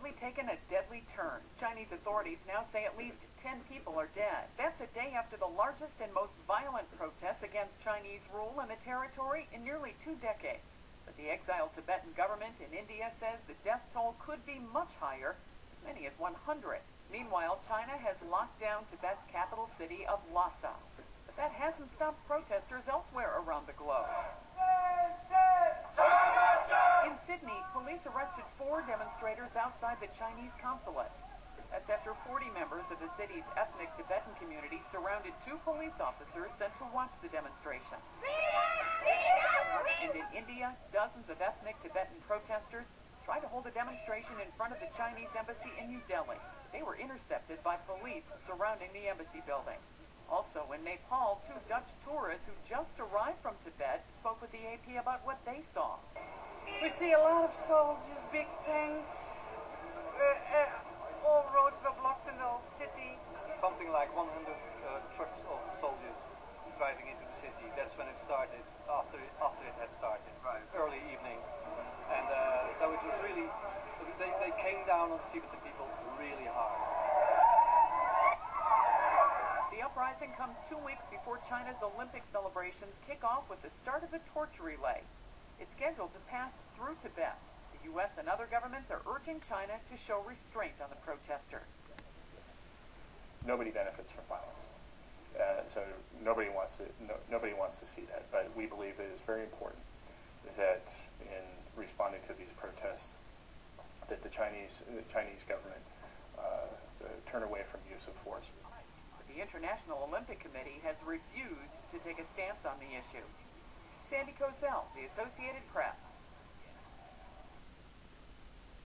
reportedly taken a deadly turn. Chinese authorities now say at least 10 people are dead. That's a day after the largest and most violent protests against Chinese rule in the territory in nearly 2 decades. But the exiled Tibetan government in India says the death toll could be much higher, as many as 100. Meanwhile, China has locked down Tibet's capital city of Lhasa. But that hasn't stopped protesters elsewhere around the globe. In Sydney, police arrested 4 demonstrators outside the Chinese consulate. That's after 40 members of the city's ethnic Tibetan community surrounded 2 police officers sent to watch the demonstration. And in India, dozens of ethnic Tibetan protesters tried to hold a demonstration in front of the Chinese embassy in New Delhi. They were intercepted by police surrounding the embassy building. Also in Nepal, 2 Dutch tourists who just arrived from Tibet spoke with the AP about what they saw. We see a lot of soldiers, big tanks, all roads were blocked in the old city. Something like 100 trucks of soldiers driving into the city. That's when it started, after it had started, right. Early evening. And so it was really, they came down on the Tibetan people really hard. The uprising comes 2 weeks before China's Olympic celebrations kick off with the start of the torch relay. It's scheduled to pass through Tibet. The U.S. and other governments are urging China to show restraint on the protesters. Nobody benefits from violence, so nobody wants to see that. But we believe it is very important that in responding to these protests, that the Chinese government turn away from use of force. The International Olympic Committee has refused to take a stance on the issue. Sandy Kozel, The Associated Press.